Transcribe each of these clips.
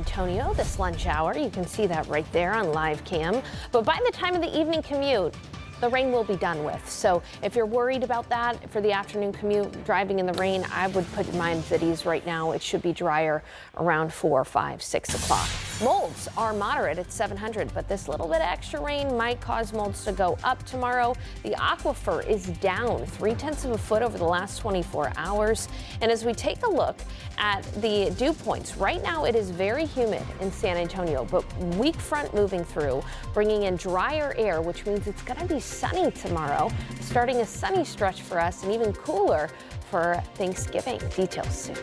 Antonio this lunch hour. You can see that right there on live cam. But by the time of the evening commute, the rain will be done with. So if you're worried about that for the afternoon commute, driving in the rain, I would put your mind at ease right now. It should be drier around 4, 5, 6 o'clock. Molds are moderate at 700, but this little bit of extra rain might cause molds to go up tomorrow. The aquifer is down 0.3 of a foot over the last 24 hours. And as we take a look at the dew points, right now it is very humid in San Antonio, but weak front moving through, bringing in drier air, which means it's going to be sunny tomorrow, starting a sunny stretch for us and even cooler for Thanksgiving. Details soon.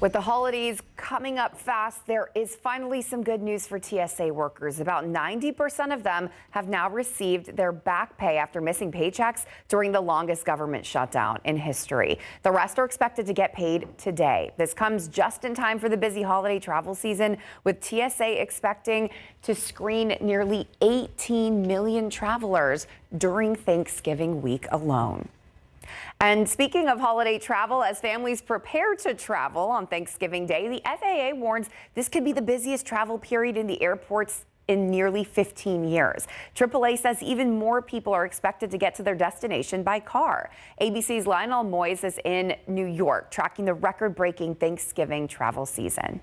With the holidays coming up fast, there is finally some good news for TSA workers. About 90% of them have now received their back pay after missing paychecks during the longest government shutdown in history. The rest are expected to get paid today. This comes just in time for the busy holiday travel season, with TSA expecting to screen nearly 18 million travelers during Thanksgiving week alone. And speaking of holiday travel, as families prepare to travel on Thanksgiving Day, the FAA warns this could be the busiest travel period in the airports in nearly 15 years. AAA says even more people are expected to get to their destination by car. ABC's Lionel Moyes is in New York, tracking the record-breaking Thanksgiving travel season.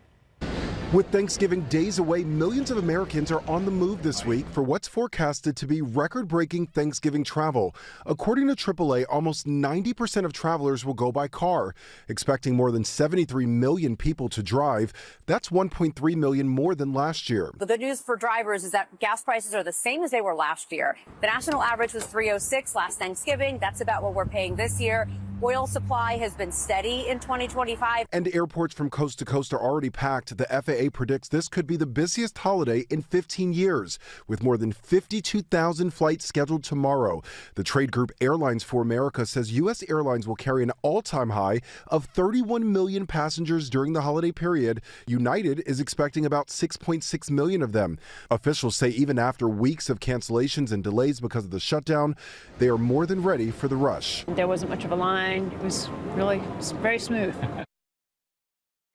With Thanksgiving days away, millions of Americans are on the move this week for what's forecasted to be record-breaking Thanksgiving travel. According to AAA, almost 90% of travelers will go by car, expecting more than 73 million people to drive. That's 1.3 million more than last year. The good news for drivers is that gas prices are the same as they were last year. The national average was $3.06 last Thanksgiving. That's about what we're paying this year. Oil supply has been steady in 2025. And airports from coast to coast are already packed. The FAA predicts this could be the busiest holiday in 15 years, with more than 52,000 flights scheduled tomorrow. The trade group Airlines for America says U.S. airlines will carry an all-time high of 31 million passengers during the holiday period. United is expecting about 6.6 million of them. Officials say even after weeks of cancellations and delays because of the shutdown, they are more than ready for the rush. There wasn't much of a line. It was really very smooth.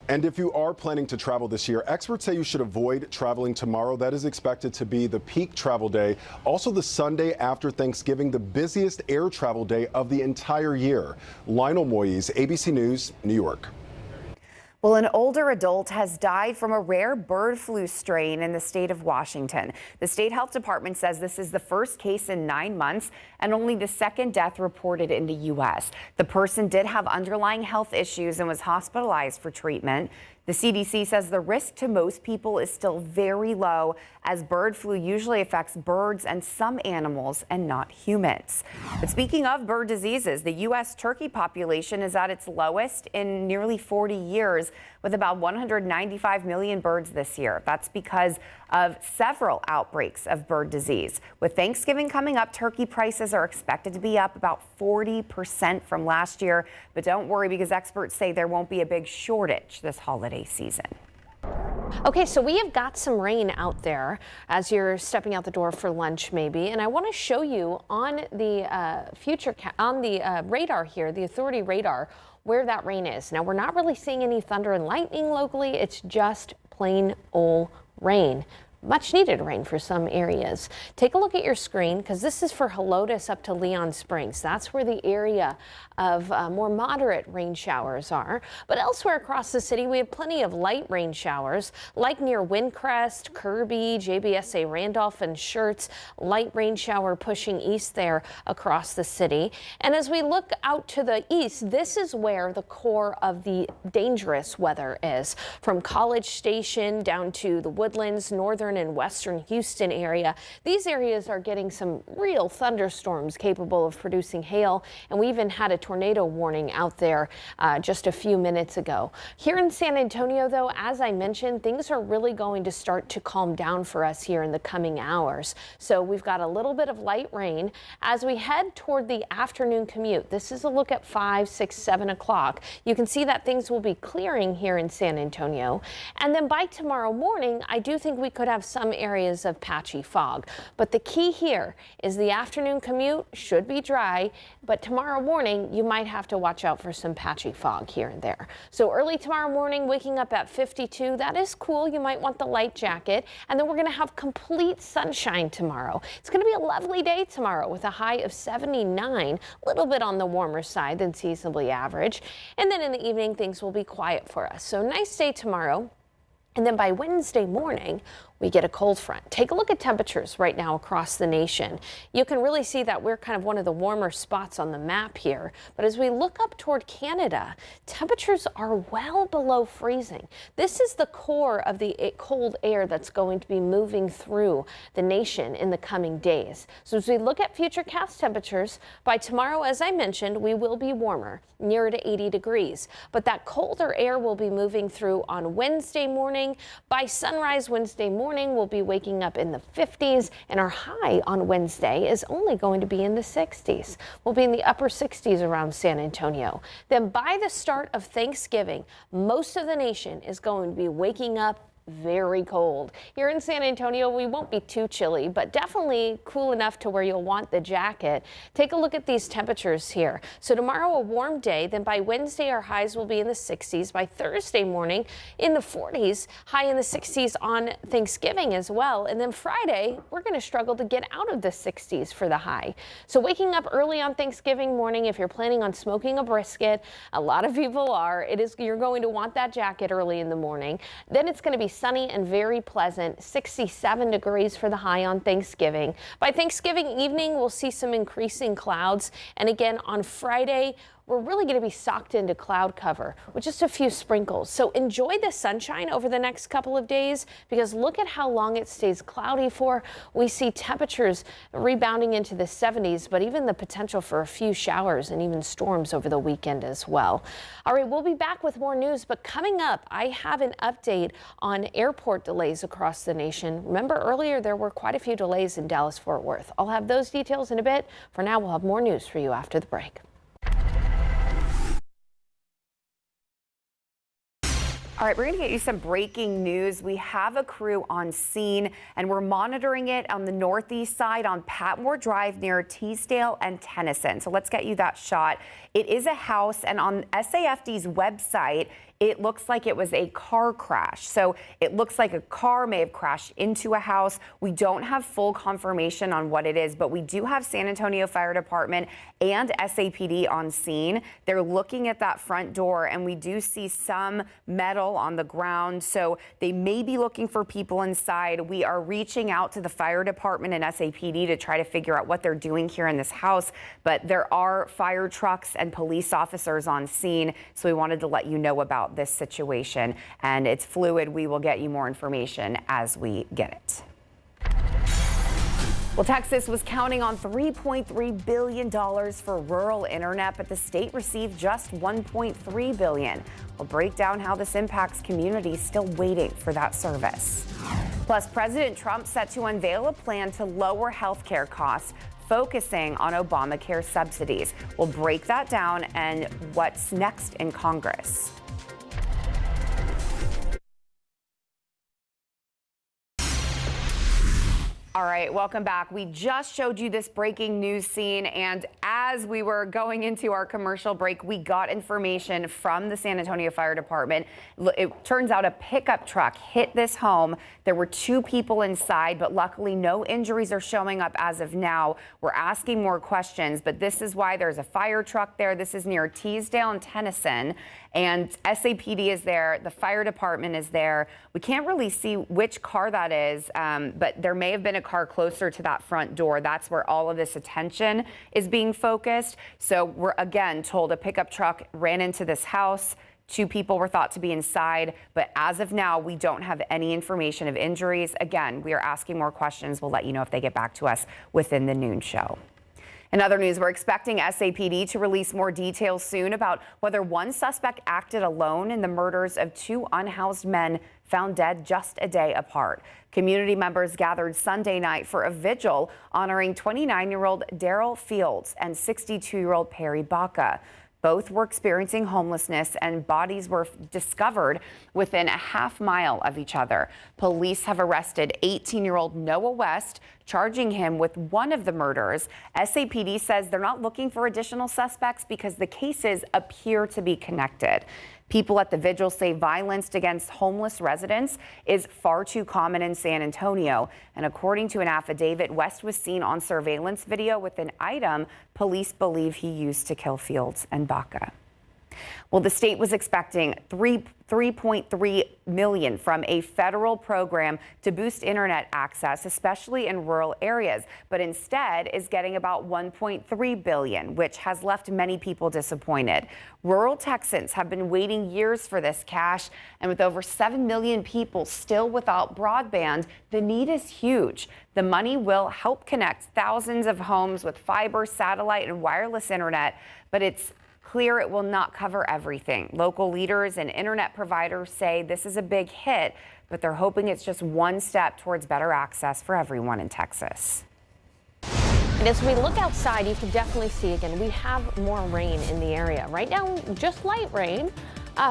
And if you are planning to travel this year, experts say you should avoid traveling tomorrow. That is expected to be the peak travel day. Also, the Sunday after Thanksgiving, the busiest air travel day of the entire year. Lionel Moyes, ABC News, New York. Well, an older adult has died from a rare bird flu strain in the state of Washington. The state health department says this is the first case in 9 months and only the second death reported in the U.S. The person did have underlying health issues and was hospitalized for treatment. The CDC says the risk to most people is still very low, as bird flu usually affects birds and some animals and not humans. But speaking of bird diseases, the U.S. turkey population is at its lowest in nearly 40 years, with about 195 million birds this year. That's because of several outbreaks of bird disease. With Thanksgiving coming up, turkey prices are expected to be up about 40% from last year. But don't worry, because experts say there won't be a big shortage this holiday season. Okay, so we have got some rain out there as you're stepping out the door for lunch maybe, and I want to show you on the radar here, the authority radar, where that rain is. Now, we're not really seeing any thunder and lightning locally. It's just plain old rain. Much needed rain for some areas. Take a look at your screen, because this is for Helotes up to Leon Springs. That's where the area of more moderate rain showers are. But elsewhere across the city, we have plenty of light rain showers, like near Windcrest, Kirby, JBSA Randolph, and Schertz. Light rain shower pushing east there across the city. And as we look out to the east, this is where the core of the dangerous weather is. From College Station down to the Woodlands, northern southern and western Houston area. These areas are getting some real thunderstorms capable of producing hail, and we even had a tornado warning out there just a few minutes ago. Here in San Antonio, though, as I mentioned, things are really going to start to calm down for us here in the coming hours. So we've got a little bit of light rain as we head toward the afternoon commute. This is a look at 5, 6, 7 o'clock. You can see that things will be clearing here in San Antonio. And then by tomorrow morning, I do think we could have some areas of patchy fog. But the key here is the afternoon commute should be dry, but tomorrow morning you might have to watch out for some patchy fog here and there. So early tomorrow morning, waking up at 52, that is cool. You might want the light jacket. And then we're going to have complete sunshine tomorrow. It's going to be a lovely day tomorrow with a high of 79, a little bit on the warmer side than seasonably average. And then in the evening, things will be quiet for us. So nice day tomorrow. And then by Wednesday morning, we get a cold front. Take a look at temperatures right now across the nation. You can really see that we're kind of one of the warmer spots on the map here. But as we look up toward Canada, temperatures are well below freezing. This is the core of the cold air that's going to be moving through the nation in the coming days. So as we look at futurecast temperatures, by tomorrow, as I mentioned, we will be warmer, nearer to 80 degrees. But that colder air will be moving through on Wednesday morning. By sunrise Wednesday morning, we'll be waking up in the 50s, and our high on Wednesday is only going to be in the 60s. We'll be in the upper 60s around San Antonio. Then by the start of Thanksgiving, most of the nation is going to be waking up very cold. Here in San Antonio, we won't be too chilly, but definitely cool enough to where you'll want the jacket. Take a look at these temperatures here. So tomorrow, a warm day. Then by Wednesday, our highs will be in the 60s. By Thursday morning, in the 40s, high in the 60s on Thanksgiving as well. And then Friday, we're going to struggle to get out of the 60s for the high. So waking up early on Thanksgiving morning, if you're planning on smoking a brisket, a lot of people are, you're going to want that jacket early in the morning. Then it's going to be sunny and very pleasant, 67 degrees for the high on Thanksgiving. By Thanksgiving evening, we'll see some increasing clouds. And again, on Friday, we're really going to be socked into cloud cover with just a few sprinkles. So enjoy the sunshine over the next couple of days, because look at how long it stays cloudy for. We see temperatures rebounding into the 70s, but even the potential for a few showers and even storms over the weekend as well. All right, we'll be back with more news, but coming up, I have an update on airport delays across the nation. Remember earlier, there were quite a few delays in Dallas-Fort Worth. I'll have those details in a bit. For now, we'll have more news for you after the break. All right, we're going to get you some breaking news. We have a crew on scene, and we're monitoring it on the northeast side on Patmore Drive near Teasdale and Tennyson. So let's get you that shot. It is a house, and on SAFD's website, it looks like it was a car crash. So it looks like a car may have crashed into a house. We don't have full confirmation on what it is, but we do have San Antonio Fire Department and SAPD on scene. They're looking at that front door, and we do see some metal on the ground. So they may be looking for people inside. We are reaching out to the fire department and SAPD to try to figure out what they're doing here in this house. But there are fire trucks and police officers on scene. So we wanted to let you know about this situation, and it's fluid. We will get you more information as we get it. Well, Texas was counting on $3.3 billion for rural internet, but the state received just $1.3 billion. We'll break down how this impacts communities still waiting for that service. Plus, President Trump set to unveil a plan to lower health care costs, focusing on Obamacare subsidies. We'll break that down and what's next in Congress. All right, welcome back. We just showed you this breaking news scene, and as we were going into our commercial break, we got information from the San Antonio Fire Department. It turns out a pickup truck hit this home. There were 2 people inside, but luckily no injuries are showing up as of now. We're asking more questions, but this is why there's a fire truck there. This is near Teasdale and Tennyson, and SAPD is there. The fire department is there. We can't really see which car that is, but there may have been a car closer to that front door. That's where all of this attention is being focused. So we're again told a pickup truck ran into this house. 2 people were thought to be inside, but as of now, we don't have any information of injuries. Again, we are asking more questions. We'll let you know if they get back to us within the noon show. In other news, we're expecting SAPD to release more details soon about whether one suspect acted alone in the murders of 2 unhoused men found dead just a day apart. Community members gathered Sunday night for a vigil honoring 29-year-old Daryl Fields and 62-year-old Perry Baca. Both were experiencing homelessness, and bodies were discovered within a half-mile of each other. Police have arrested 18-year-old Noah West, charging him with one of the murders. SAPD says they're not looking for additional suspects because the cases appear to be connected. People at the vigil say violence against homeless residents is far too common in San Antonio. And according to an affidavit, West was seen on surveillance video with an item police believe he used to kill Fields and Baca. Well, the state was expecting $3.3 million from a federal program to boost internet access, especially in rural areas, but instead is getting about $1.3 billion, which has left many people disappointed. Rural Texans have been waiting years for this cash, and with over 7 million people still without broadband, the need is huge. The money will help connect thousands of homes with fiber, satellite, and wireless internet, but it's clear it will not cover everything. Local leaders and internet providers say this is a big hit, but they're hoping it's just one step towards better access for everyone in Texas. And as we look outside, you can definitely see again, we have more rain in the area. Right now, just light rain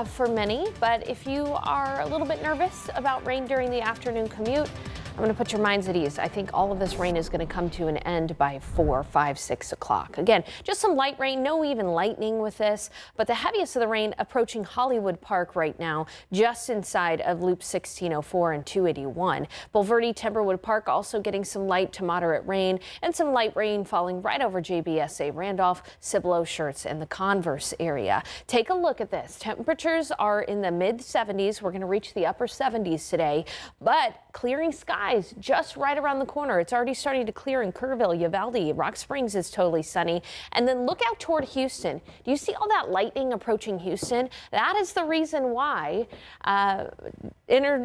for many, but if you are a little bit nervous about rain during the afternoon commute, I'm going to put your minds at ease. I think all of this rain is going to come to an end by 4, 5, 6 o'clock. Again, just some light rain, no even lightning with this, but the heaviest of the rain approaching Hollywood Park right now, just inside of Loop 1604 and 281. Bulverde Timberwood Park also getting some light to moderate rain, and some light rain falling right over JBSA Randolph, Cibolo, Schertz, and the Converse area. Take a look at this. Temperatures are in the mid 70s. We're going to reach the upper 70s today, but clearing skies just right around the corner. It's already starting to clear in Kerrville, Uvalde. Rock Springs is totally sunny. And then look out toward Houston. Do you see all that lightning approaching Houston? That is the reason why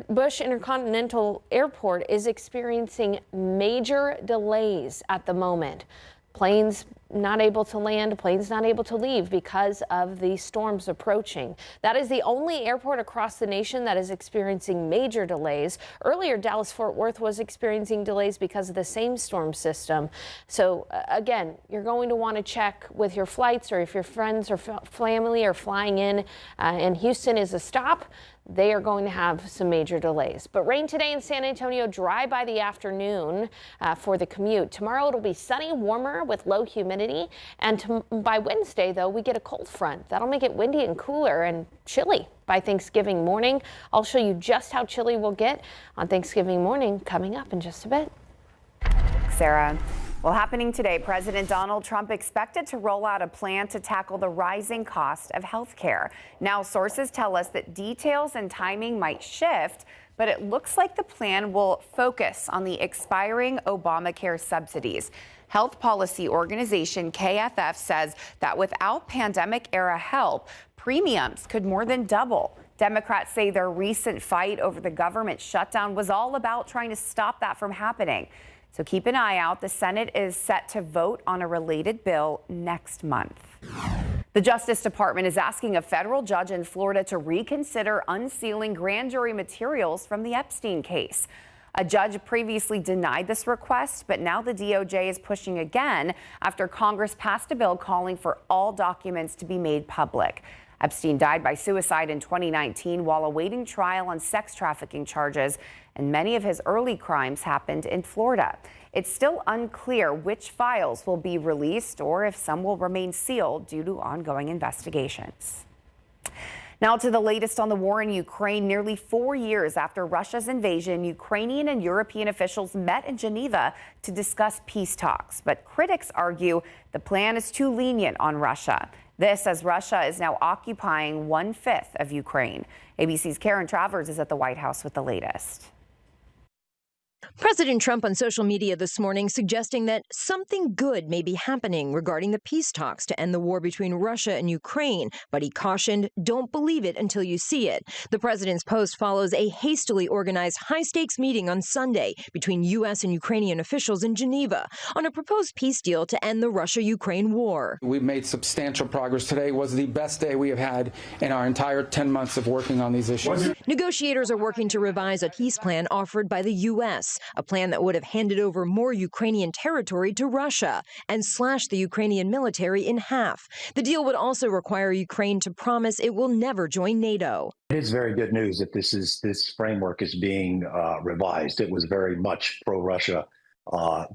Bush Intercontinental Airport is experiencing major delays at the moment. Planes not able to land, planes not able to leave because of the storms approaching. That is the only airport across the nation that is experiencing major delays. Earlier, Dallas-Fort Worth was experiencing delays because of the same storm system. So again, you're going to want to check with your flights, or if your friends or family are flying in and Houston is a stop, they are going to have some major delays. But rain today in San Antonio, dry by the afternoon for the commute. Tomorrow it'll be sunny, warmer with low humidity. And by Wednesday, though, we get a cold front. That'll make it windy and cooler and chilly by Thanksgiving morning. I'll show you just how chilly we'll get on Thanksgiving morning coming up in just a bit. Sarah. Well, happening today, President Donald Trump expected to roll out a plan to tackle the rising cost of health care. Now, sources tell us that details and timing might shift, but it looks like the plan will focus on the expiring Obamacare subsidies. Health policy organization KFF says that without pandemic-era help, premiums could more than double. Democrats say their recent fight over the government shutdown was all about trying to stop that from happening. So keep an eye out. The Senate is set to vote on a related bill next month. The Justice Department is asking a federal judge in Florida to reconsider unsealing grand jury materials from the Epstein case. A judge previously denied this request, but now the DOJ is pushing again after Congress passed a bill calling for all documents to be made public. Epstein died by suicide in 2019 while awaiting trial on sex trafficking charges, and many of his early crimes happened in Florida. It's still unclear which files will be released or if some will remain sealed due to ongoing investigations. Now to the latest on the war in Ukraine. Nearly 4 years after Russia's invasion, Ukrainian and European officials met in Geneva to discuss peace talks. But critics argue the plan is too lenient on Russia. This as Russia is now occupying 1/5 of Ukraine. ABC's Karen Travers is at the White House with the latest. President Trump on social media this morning suggesting that something good may be happening regarding the peace talks to end the war between Russia and Ukraine, but he cautioned, don't believe it until you see it. The president's post follows a hastily organized high-stakes meeting on Sunday between U.S. and Ukrainian officials in Geneva on a proposed peace deal to end the Russia-Ukraine war. We've made substantial progress. Today was the best day we have had in our entire 10 months of working on these issues. Negotiators are working to revise a peace plan offered by the U.S., a plan that would have handed over more Ukrainian territory to Russia and slashed the Ukrainian military in half. The deal would also require Ukraine to promise it will never join NATO. It is very good news that this framework is being revised. It was very much pro-Russia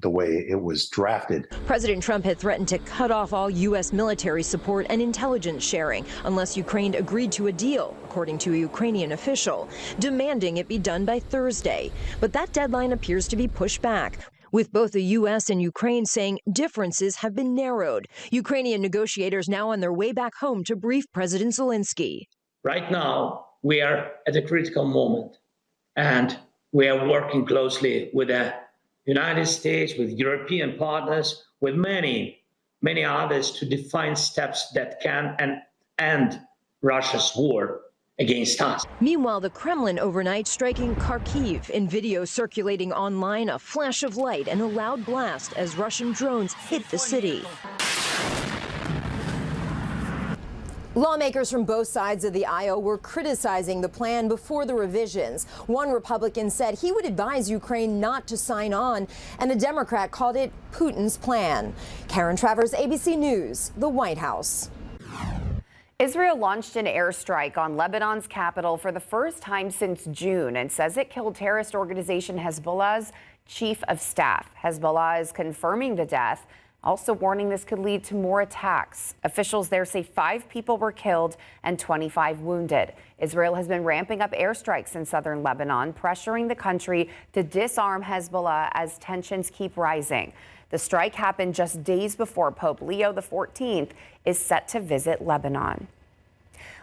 the way it was drafted. President Trump had threatened to cut off all U.S. military support and intelligence sharing unless Ukraine agreed to a deal, according to a Ukrainian official, demanding it be done by Thursday. But that deadline appears to be pushed back, with both the U.S. and Ukraine saying differences have been narrowed. Ukrainian negotiators now on their way back home to brief President Zelensky. Right now, we are at a critical moment, and we are working closely with the United States, with European partners, with many others to define steps that can end Russia's war against us. Meanwhile, the Kremlin overnight striking Kharkiv. In video circulating online, a flash of light and a loud blast as Russian drones hit the city. Lawmakers from both sides of the aisle were criticizing the plan before the revisions. One Republican said he would advise Ukraine not to sign on, and a Democrat called it Putin's plan. Karen Travers, ABC News, the White House. Israel launched an airstrike on Lebanon's capital for the first time since June and says it killed terrorist organization Hezbollah's chief of staff. Hezbollah is confirming the death, also warning this could lead to more attacks. Officials there say 5 people were killed and 25 wounded. Israel has been ramping up airstrikes in southern Lebanon, pressuring the country to disarm Hezbollah as tensions keep rising. The strike happened just days before Pope Leo XIV is set to visit Lebanon.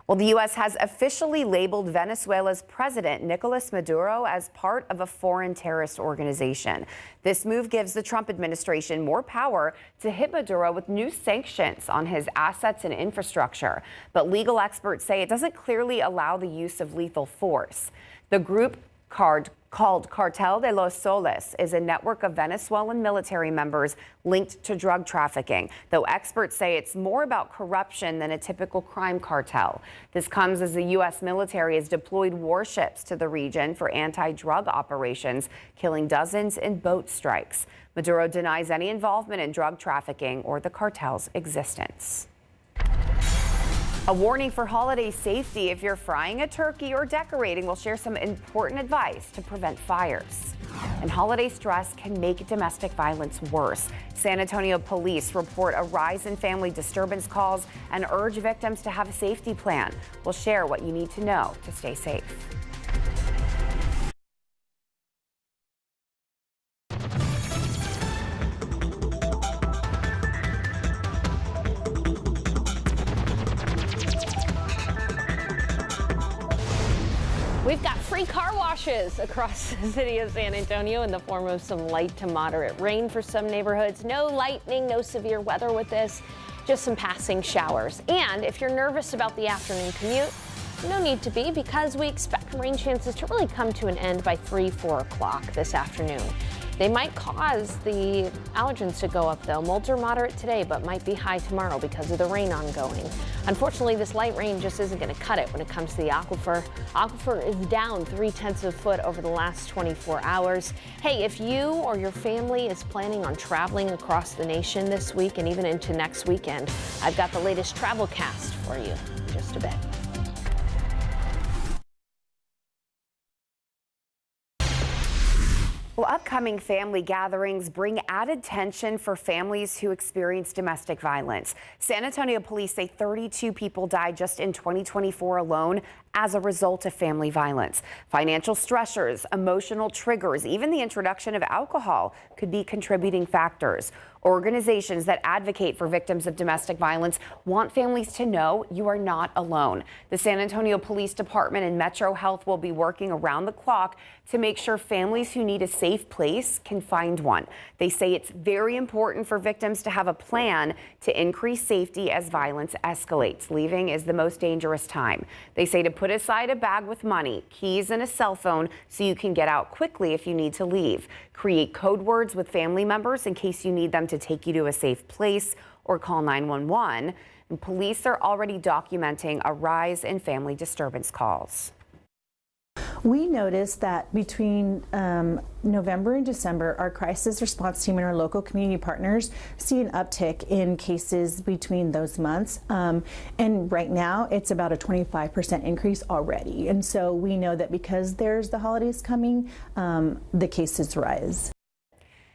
Well, the U.S. has officially labeled Venezuela's president, Nicolas Maduro, as part of a foreign terrorist organization. This move gives the Trump administration more power to hit Maduro with new sanctions on his assets and infrastructure. But legal experts say it doesn't clearly allow the use of lethal force. The group called Cartel de los Soles is a network of Venezuelan military members linked to drug trafficking, though experts say it's more about corruption than a typical crime cartel. This comes as the U.S. military has deployed warships to the region for anti-drug operations, killing dozens in boat strikes. Maduro denies any involvement in drug trafficking or the cartel's existence. A warning for holiday safety. If you're frying a turkey or decorating, we'll share some important advice to prevent fires. And holiday stress can make domestic violence worse. San Antonio police report a rise in family disturbance calls and urge victims to have a safety plan. We'll share what you need to know to stay safe. We've got free car washes across the city of San Antonio in the form of some light to moderate rain for some neighborhoods. No lightning, no severe weather with this, just some passing showers. And if you're nervous about the afternoon commute, no need to be, because we expect rain chances to really come to an end by 3-4 o'clock this afternoon. They might cause the allergens to go up, though. Mild or moderate today, but might be high tomorrow because of the rain ongoing. Unfortunately, this light rain just isn't going to cut it when it comes to the aquifer. Aquifer is down 0.3 of a foot over the last 24 hours. Hey, if you or your family is planning on traveling across the nation this week and even into next weekend, I've got the latest travel cast for you in just a bit. Well, upcoming family gatherings bring added tension for families who experience domestic violence. San Antonio police say 32 people died just in 2024 alone as a result of family violence. Financial stressors, emotional triggers, even the introduction of alcohol could be contributing factors. Organizations that advocate for victims of domestic violence want families to know you are not alone. The San Antonio Police Department and Metro Health will be working around the clock to make sure families who need a safe place can find one. They say it's very important for victims to have a plan to increase safety as violence escalates. Leaving is the most dangerous time. They say to put aside a bag with money, keys, and a cell phone so you can get out quickly if you need to leave. Create code words with family members in case you need them to take you to a safe place, or call 911. And police are already documenting a rise in family disturbance calls. We noticed that between November and December, our crisis response team and our local community partners see an uptick in cases between those months. And right now, it's about a 25% increase already. And so we know that because there's the holidays coming, the cases rise.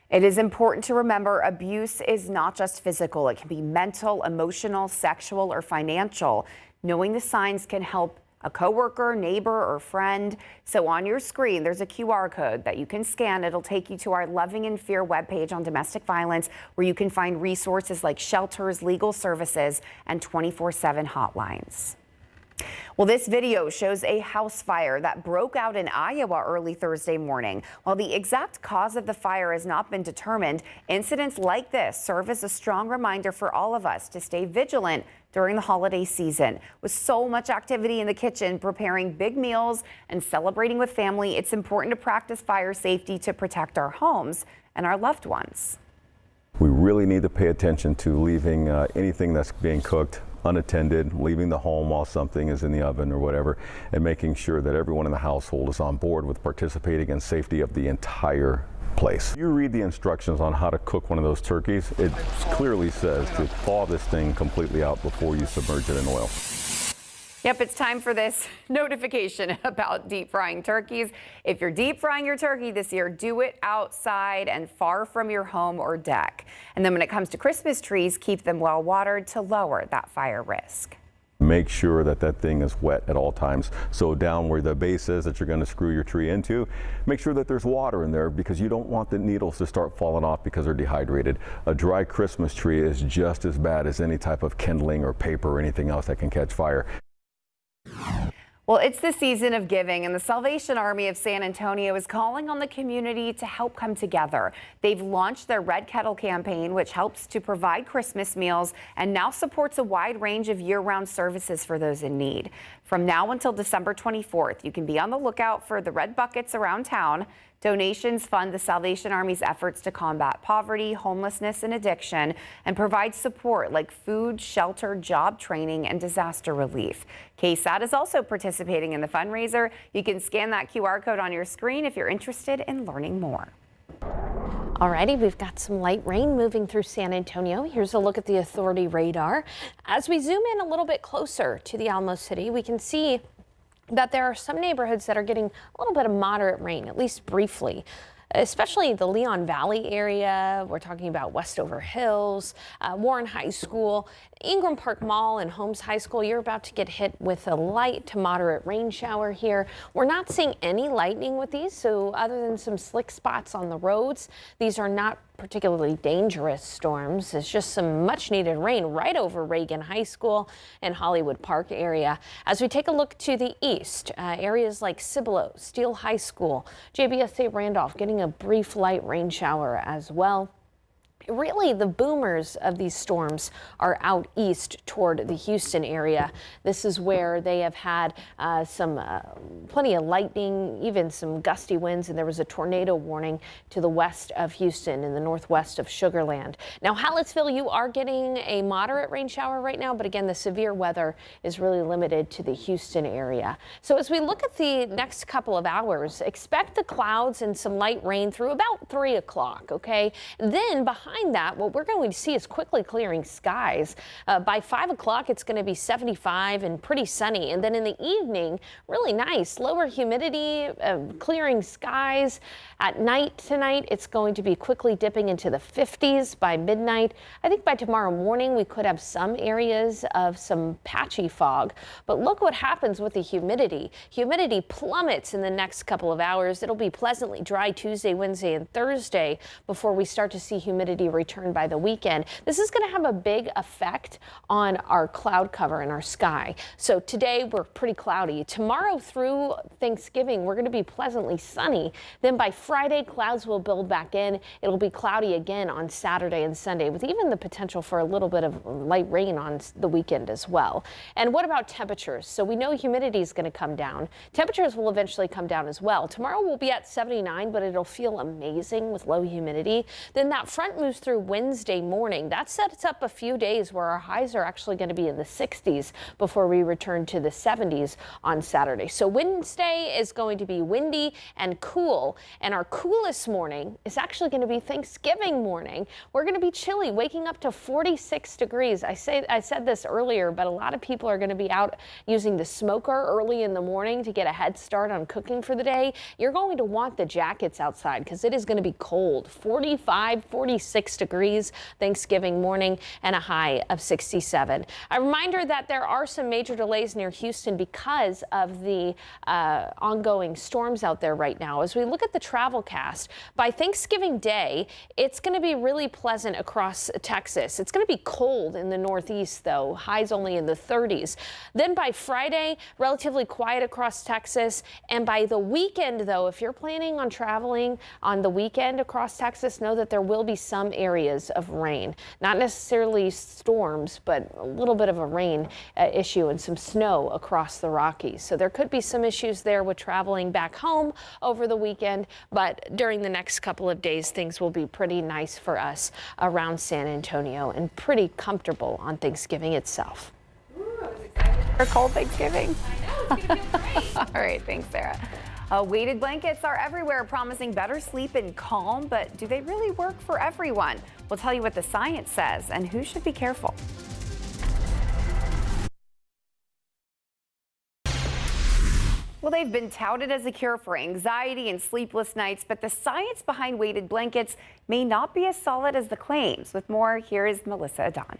It is important to remember abuse is not just physical. It can be mental, emotional, sexual, or financial. Knowing the signs can help a coworker, neighbor, or friend. So on your screen, there's a QR code that you can scan. It'll take you to our Loving in Fear webpage on domestic violence, where you can find resources like shelters, legal services, and 24/7 hotlines. Well, this video shows a house fire that broke out in Iowa early Thursday morning. While the exact cause of the fire has not been determined, incidents like this serve as a strong reminder for all of us to stay vigilant during the holiday season. With so much activity in the kitchen, preparing big meals and celebrating with family, it's important to practice fire safety to protect our homes and our loved ones. We really need to pay attention to leaving anything that's being cooked unattended, leaving the home while something is in the oven or whatever, and making sure that everyone in the household is on board with participating in safety of the entire place. You read the instructions on how to cook one of those turkeys. It clearly says to thaw this thing completely out before you submerge it in oil. Yep, it's time for this notification about deep frying turkeys. If you're deep frying your turkey this year, do it outside and far from your home or deck. And then when it comes to Christmas trees, keep them well watered to lower that fire risk. Make sure that that thing is wet at all times. So down where the base is that you're going to screw your tree into, make sure that there's water in there, because you don't want the needles to start falling off because they're dehydrated. A dry Christmas tree is just as bad as any type of kindling or paper or anything else that can catch fire. Well, it's the season of giving, and the Salvation Army of San Antonio is calling on the community to help come together. They've launched their Red Kettle campaign, which helps to provide Christmas meals and now supports a wide range of year-round services for those in need. From now until December 24th, you can be on the lookout for the red buckets around town. Donations fund the Salvation Army's efforts to combat poverty, homelessness, and addiction, and provide support like food, shelter, job training, and disaster relief. KSAT is also participating in the fundraiser. You can scan that QR code on your screen if you're interested in learning more. Alrighty, we've got some light rain moving through San Antonio. Here's a look at the authority radar. As we zoom in a little bit closer to the Alamo City, we can see that there are some neighborhoods that are getting a little bit of moderate rain, at least briefly, especially the Leon Valley area. We're talking about Westover Hills, Warren High School, Ingram Park Mall, and Holmes High School. You're about to get hit with a light to moderate rain shower here. We're not seeing any lightning with these, so other than some slick spots on the roads, these are not particularly dangerous storms. It's just some much needed rain right over Reagan High School and Hollywood Park area. As we take a look to the east, areas like Cibolo, Steele High School, JBSA Randolph getting a brief light rain shower as well. Really, the boomers of these storms are out east toward the Houston area. This is where they have had plenty of lightning, even some gusty winds, and there was a tornado warning to the west of Houston and the northwest of Sugar Land. Now, Hallettsville, you are getting a moderate rain shower right now, but again, the severe weather is really limited to the Houston area. So as we look at the next couple of hours, expect the clouds and some light rain through about 3 o'clock, okay? Then behind behind that, what we're going to see is quickly clearing skies. By 5 o'clock, it's going to be 75 and pretty sunny. And then in the evening, really nice, lower humidity, clearing skies. At night tonight, it's going to be quickly dipping into the 50s by midnight. I think by tomorrow morning, we could have some areas of some patchy fog. But look what happens with the humidity. Humidity plummets in the next couple of hours. It'll be pleasantly dry Tuesday, Wednesday, and Thursday before we start to see humidity return by the weekend. This is going to have a big effect on our cloud cover in our sky. So today we're pretty cloudy. Tomorrow through Thanksgiving, we're going to be pleasantly sunny. Then by Friday, clouds will build back in. It'll be cloudy again on Saturday and Sunday, with even the potential for a little bit of light rain on the weekend as well. And what about temperatures? So we know humidity is going to come down. Temperatures will eventually come down as well. Tomorrow we'll be at 79, but it'll feel amazing with low humidity. Then that front moves through Wednesday morning. That sets up a few days where our highs are actually going to be in the 60s before we return to the 70s on Saturday. So Wednesday is going to be windy and cool, and our coolest morning is actually going to be Thanksgiving morning. We're going to be chilly, waking up to 46 degrees. I said this earlier, but a lot of people are going to be out using the smoker early in the morning to get a head start on cooking for the day. You're going to want the jackets outside because it is going to be cold. 45, 46 degrees Thanksgiving morning and a high of 67. A reminder that there are some major delays near Houston because of the ongoing storms out there right now. As we look at the travel cast, by Thanksgiving Day, it's going to be really pleasant across Texas. It's going to be cold in the Northeast, though. Highs only in the 30s. Then by Friday, relatively quiet across Texas. And by the weekend, though, if you're planning on traveling on the weekend across Texas, know that there will be some areas of rain. Not necessarily storms, but a little bit of a rain issue and some snow across the Rockies. So there could be some issues there with traveling back home over the weekend. But during the next couple of days, things will be pretty nice for us around San Antonio and pretty comfortable on Thanksgiving itself. Ooh, I was excited for a cold Thanksgiving. I know, it's going to feel great. All right, thanks, Sarah. Weighted blankets are everywhere, promising better sleep and calm, but do they really work for everyone? We'll tell you what the science says and who should be careful. Well, they've been touted as a cure for anxiety and sleepless nights, but the science behind weighted blankets may not be as solid as the claims. With more, here is Melissa Adon.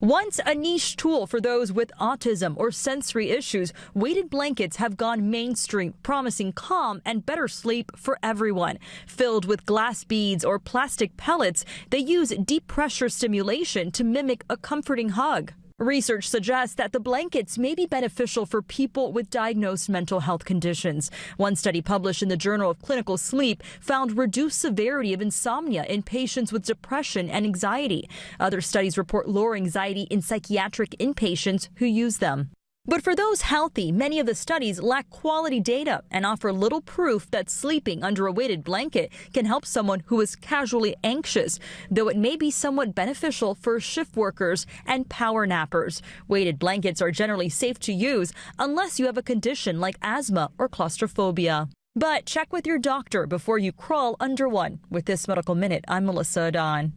Once a niche tool for those with autism or sensory issues, weighted blankets have gone mainstream, promising calm and better sleep for everyone. Filled with glass beads or plastic pellets, they use deep pressure stimulation to mimic a comforting hug. Research suggests that the blankets may be beneficial for people with diagnosed mental health conditions. One study published in the Journal of Clinical Sleep found reduced severity of insomnia in patients with depression and anxiety. Other studies report lower anxiety in psychiatric inpatients who use them. But for those healthy, many of the studies lack quality data and offer little proof that sleeping under a weighted blanket can help someone who is casually anxious, though it may be somewhat beneficial for shift workers and power nappers. Weighted blankets are generally safe to use unless you have a condition like asthma or claustrophobia. But check with your doctor before you crawl under one. With this Medical Minute, I'm Melissa Adon.